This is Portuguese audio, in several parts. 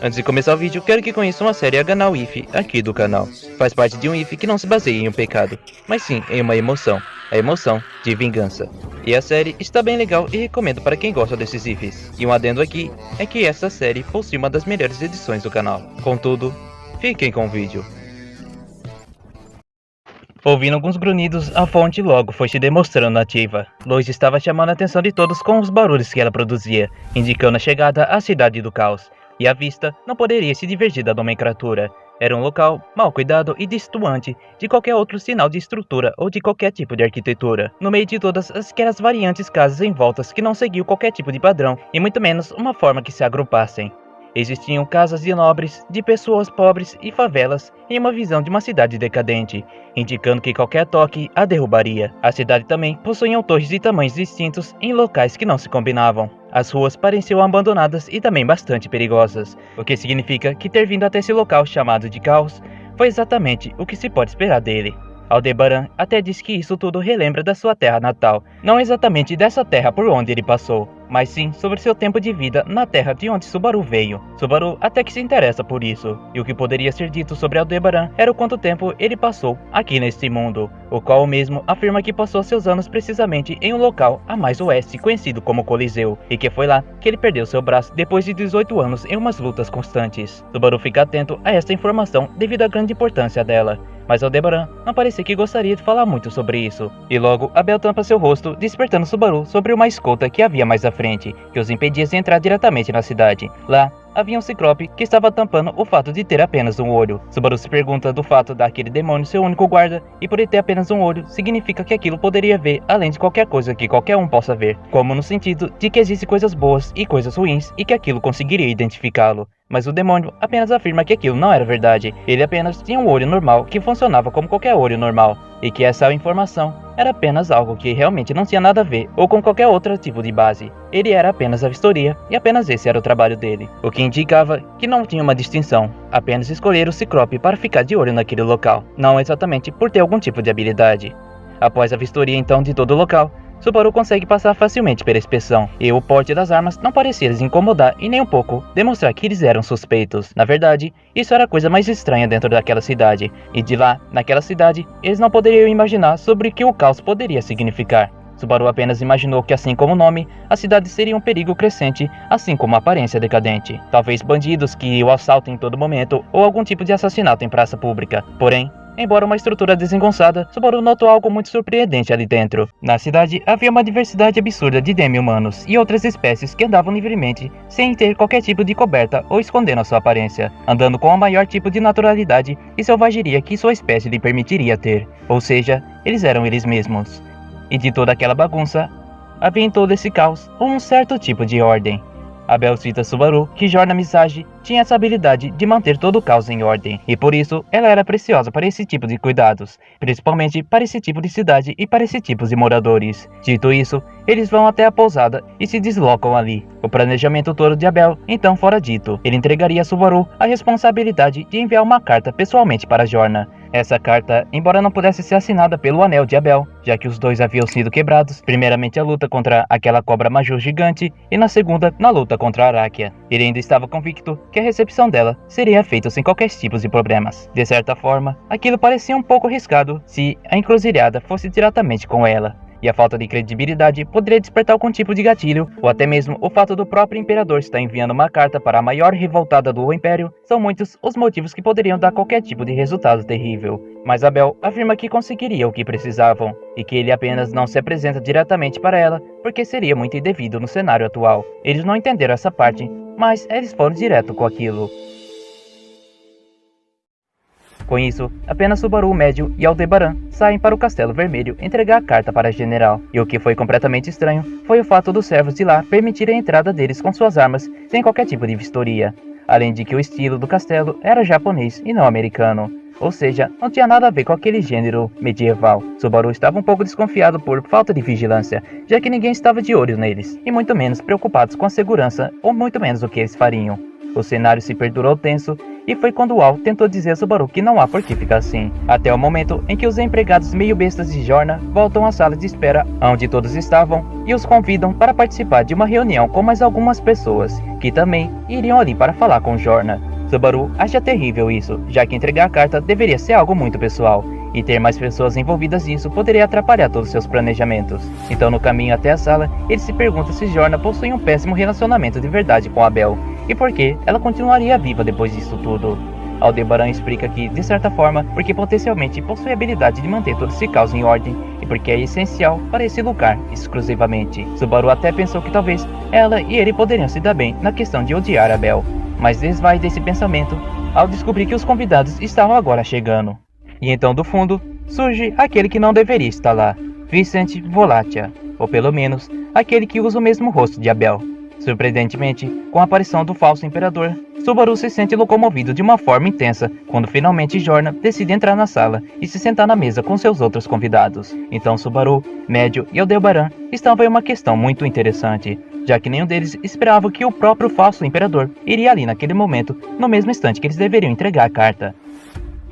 Antes de começar o vídeo, quero que conheçam a série Aganal If aqui do canal. Faz parte de um If que não se baseia em um pecado, mas sim em uma emoção, a emoção de vingança. E a série está bem legal e recomendo para quem gosta desses Ifs. E um adendo aqui é que essa série possui uma das melhores edições do canal. Contudo, fiquem com o vídeo. Ouvindo alguns grunhidos, a fonte logo foi se demonstrando ativa. Lois estava chamando a atenção de todos com os barulhos que ela produzia, indicando a chegada à cidade do caos. E a vista não poderia se divergir da nomenclatura. Era um local mal cuidado e distoante de qualquer outro sinal de estrutura ou de qualquer tipo de arquitetura. No meio de todas aquelas variantes casas em voltas que não seguiam qualquer tipo de padrão e muito menos uma forma que se agrupassem. Existiam casas de nobres, de pessoas pobres e favelas em uma visão de uma cidade decadente, indicando que qualquer toque a derrubaria. A cidade também possuía torres de tamanhos distintos em locais que não se combinavam. As ruas pareciam abandonadas e também bastante perigosas, o que significa que ter vindo até esse local chamado de caos foi exatamente o que se pode esperar dele. Aldebaran até diz que isso tudo relembra da sua terra natal, não exatamente dessa terra por onde ele passou, mas sim sobre seu tempo de vida na terra de onde Subaru veio. Subaru até que se interessa por isso, e o que poderia ser dito sobre Aldebaran era o quanto tempo ele passou aqui neste mundo, o qual o mesmo afirma que passou seus anos precisamente em um local a mais oeste conhecido como Coliseu, e que foi lá que ele perdeu seu braço depois de 18 anos em umas lutas constantes. Subaru fica atento a esta informação devido à grande importância dela, mas Aldebaran não parecia que gostaria de falar muito sobre isso, e logo Abel tampa seu rosto, despertando Subaru sobre uma escolta que havia mais à frente, que os impedia de entrar diretamente na cidade. Lá, havia um ciclope que estava tampando o fato de ter apenas um olho. Subaru se pergunta do fato daquele demônio ser o único guarda, e por ele ter apenas um olho, significa que aquilo poderia ver além de qualquer coisa que qualquer um possa ver, como no sentido de que existem coisas boas e coisas ruins, e que aquilo conseguiria identificá-lo. Mas o demônio apenas afirma que aquilo não era verdade, ele apenas tinha um olho normal que funcionava como qualquer olho normal, e que essa informação era apenas algo que realmente não tinha nada a ver ou com qualquer outro tipo de base. Ele era apenas a vistoria e apenas esse era o trabalho dele, o que indicava que não tinha uma distinção, apenas escolher o Ciclope para ficar de olho naquele local, não exatamente por ter algum tipo de habilidade. Após a vistoria então de todo o local, Subaru consegue passar facilmente pela inspeção, e o porte das armas não parecia lhes incomodar e nem um pouco demonstrar que eles eram suspeitos. Na verdade, isso era a coisa mais estranha dentro daquela cidade, e de lá, naquela cidade, eles não poderiam imaginar sobre o que o caos poderia significar. Subaru apenas imaginou que, assim como o nome, a cidade seria um perigo crescente, assim como a aparência decadente. Talvez bandidos que o assaltem em todo momento, ou algum tipo de assassinato em praça pública. Porém, embora uma estrutura desengonçada, Subaru notou algo muito surpreendente ali dentro. Na cidade, havia uma diversidade absurda de demi-humanos e outras espécies que andavam livremente, sem ter qualquer tipo de coberta ou escondendo a sua aparência, andando com o maior tipo de naturalidade e selvageria que sua espécie lhe permitiria ter. Ou seja, eles eram eles mesmos. E de toda aquela bagunça, havia em todo esse caos um certo tipo de ordem. Abel cita Subaru que Jorna Misage tinha essa habilidade de manter todo o caos em ordem, e por isso ela era preciosa para esse tipo de cuidados, principalmente para esse tipo de cidade e para esse tipo de moradores. Dito isso, eles vão até a pousada e se deslocam ali. O planejamento todo de Abel então fora dito, ele entregaria a Subaru a responsabilidade de enviar uma carta pessoalmente para Jorna. Essa carta, embora não pudesse ser assinada pelo anel de Abel, já que os dois haviam sido quebrados, primeiramente a luta contra aquela cobra major gigante e na segunda, na luta contra a Arakia. Ele ainda estava convicto que a recepção dela seria feita sem qualquer tipo de problemas. De certa forma, aquilo parecia um pouco arriscado se a encruzilhada fosse diretamente com ela. E a falta de credibilidade poderia despertar algum tipo de gatilho, ou até mesmo o fato do próprio imperador estar enviando uma carta para a maior revoltada do império. São muitos os motivos que poderiam dar qualquer tipo de resultado terrível. Mas Abel afirma que conseguiria o que precisavam, e que ele apenas não se apresenta diretamente para ela, porque seria muito indevido no cenário atual. Eles não entenderam essa parte, mas eles foram direto com aquilo. Com isso, apenas Subaru Médio e Aldebaran saem para o Castelo Vermelho entregar a carta para a General, e o que foi completamente estranho foi o fato dos servos de lá permitirem a entrada deles com suas armas sem qualquer tipo de vistoria, além de que o estilo do castelo era japonês e não americano, ou seja, não tinha nada a ver com aquele gênero medieval. Subaru estava um pouco desconfiado por falta de vigilância, já que ninguém estava de olho neles, e muito menos preocupados com a segurança ou muito menos o que eles fariam. O cenário se perdurou tenso, e foi quando Al tentou dizer a Subaru que não há por que ficar assim. Até o momento em que os empregados meio bestas de Jorna voltam à sala de espera onde todos estavam e os convidam para participar de uma reunião com mais algumas pessoas que também iriam ali para falar com Jorna. Subaru acha terrível isso, já que entregar a carta deveria ser algo muito pessoal, e ter mais pessoas envolvidas nisso poderia atrapalhar todos seus planejamentos. Então no caminho até a sala, ele se pergunta se Jorna possui um péssimo relacionamento de verdade com Abel, e por que ela continuaria viva depois disso tudo. Aldebaran explica que, de certa forma, porque potencialmente possui a habilidade de manter todo esse caos em ordem, e porque é essencial para esse lugar, exclusivamente. Subaru até pensou que talvez ela e ele poderiam se dar bem na questão de odiar Abel, mas desvai desse pensamento ao descobrir que os convidados estavam agora chegando. E então do fundo, surge aquele que não deveria estar lá, Vincent Volatia, ou pelo menos, aquele que usa o mesmo rosto de Abel. Surpreendentemente, com a aparição do falso imperador, Subaru se sente locomovido de uma forma intensa quando finalmente Jorna decide entrar na sala e se sentar na mesa com seus outros convidados. Então Subaru, Médio e Aldebaran estavam em uma questão muito interessante, já que nenhum deles esperava que o próprio falso imperador iria ali naquele momento, no mesmo instante que eles deveriam entregar a carta.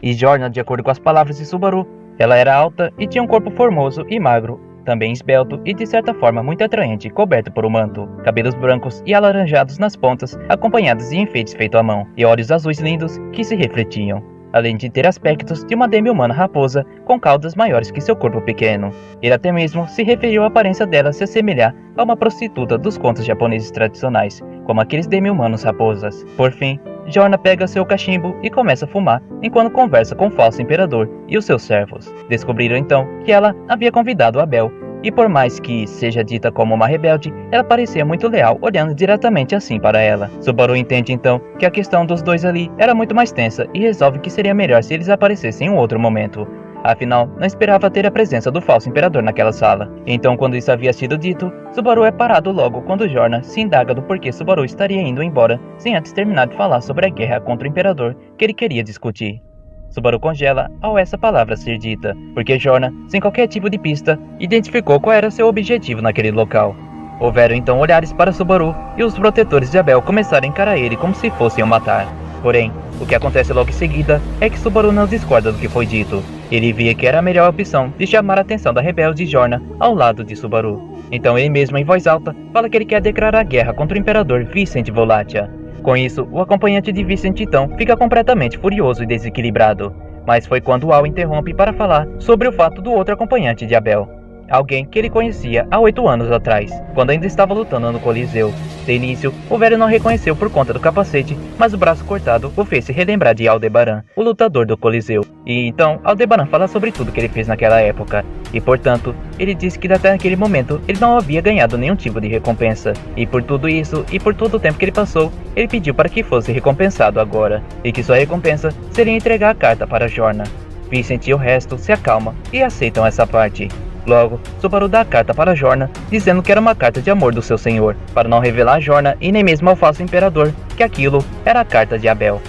E Jorna, de acordo com as palavras de Subaru, ela era alta e tinha um corpo formoso e magro, também esbelto e de certa forma muito atraente, coberto por um manto, cabelos brancos e alaranjados nas pontas, acompanhados de enfeites feitos à mão, e olhos azuis lindos que se refletiam, além de ter aspectos de uma demi-humana raposa com caudas maiores que seu corpo pequeno. Ele até mesmo se referiu à aparência dela se assemelhar a uma prostituta dos contos japoneses tradicionais, como aqueles demi-humanos raposas. Por fim, Jorna pega seu cachimbo e começa a fumar enquanto conversa com o falso imperador e os seus servos. Descobriram então que ela havia convidado Abel, e por mais que seja dita como uma rebelde, ela parecia muito leal olhando diretamente assim para ela. Subaru entende então que a questão dos dois ali era muito mais tensa e resolve que seria melhor se eles aparecessem em um outro momento. Afinal, não esperava ter a presença do falso imperador naquela sala. Então, quando isso havia sido dito, Subaru é parado logo quando Jorna se indaga do porquê Subaru estaria indo embora sem antes terminar de falar sobre a guerra contra o imperador que ele queria discutir. Subaru congela ao essa palavra ser dita, porque Jorna, sem qualquer tipo de pista, identificou qual era seu objetivo naquele local. Houveram então olhares para Subaru e os protetores de Abel começaram a encarar ele como se fossem o matar. Porém, o que acontece logo em seguida é que Subaru não discorda do que foi dito. Ele via que era a melhor opção de chamar a atenção da rebelde Jorna ao lado de Subaru. Então ele mesmo, em voz alta, fala que ele quer declarar guerra contra o imperador Vincent Volatia. Com isso, o acompanhante de Vincent então fica completamente furioso e desequilibrado. Mas foi quando Al interrompe para falar sobre o fato do outro acompanhante de Abel. Alguém que ele conhecia há 8 anos atrás, quando ainda estava lutando no Coliseu. De início, o velho não reconheceu por conta do capacete, mas o braço cortado o fez se relembrar de Aldebaran, o lutador do Coliseu. E então, Aldebaran fala sobre tudo que ele fez naquela época, e portanto, ele disse que até naquele momento ele não havia ganhado nenhum tipo de recompensa. E por tudo isso, e por todo o tempo que ele passou, ele pediu para que fosse recompensado agora, e que sua recompensa seria entregar a carta para Jorna. Vincent e o resto se acalmam e aceitam essa parte. Logo, Subaru dá a carta para Jorna, dizendo que era uma carta de amor do seu senhor, para não revelar a Jorna e nem mesmo ao falso imperador que aquilo era a carta de Abel.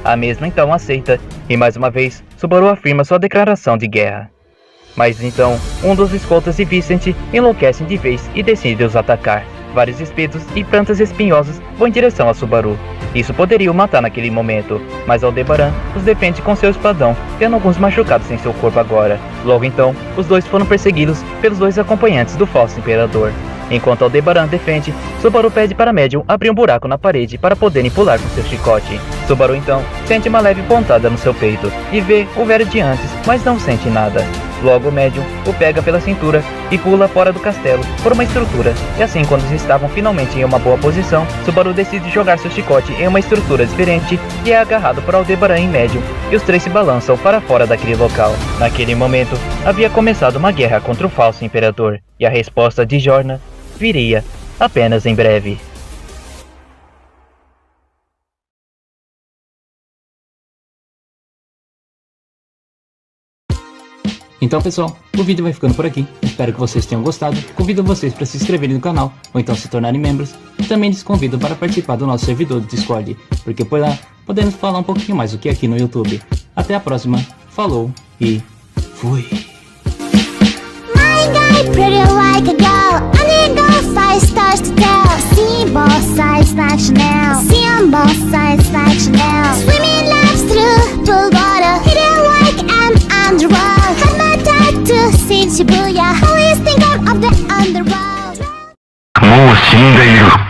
A mesma então aceita, e mais uma vez, Subaru afirma sua declaração de guerra. Mas então, um dos escoltas de Vincent enlouquece de vez e decide os atacar. Vários espetos e plantas espinhosas vão em direção a Subaru. Isso poderia o matar naquele momento, mas Aldebaran os defende com seu espadão, tendo alguns machucados em seu corpo agora. Logo então, os dois foram perseguidos pelos dois acompanhantes do falso imperador. Enquanto Aldebaran defende, Subaru pede para Medium abrir um buraco na parede para poderem pular com seu chicote. Subaru então sente uma leve pontada no seu peito e vê o velho de antes, mas não sente nada. Logo Medium o pega pela cintura e pula fora do castelo por uma estrutura, e assim quando eles estavam finalmente em uma boa posição, Subaru decide jogar seu chicote em uma estrutura diferente e é agarrado por Aldebaran e Medium, e os três se balançam para fora daquele local. Naquele momento, havia começado uma guerra contra o falso imperador, e a resposta de Jorna viria apenas em breve. Então pessoal, o vídeo vai ficando por aqui, espero que vocês tenham gostado, convido vocês para se inscreverem no canal, ou então se tornarem membros, e também lhes convido para participar do nosso servidor do Discord, porque por lá podemos falar um pouquinho mais do que aqui no YouTube. Até a próxima, falou e fui! Pretty like a girl, I need those size stars to tell. See both sides like Chanel, see on both sides like Chanel. Swimming like 死んでいる。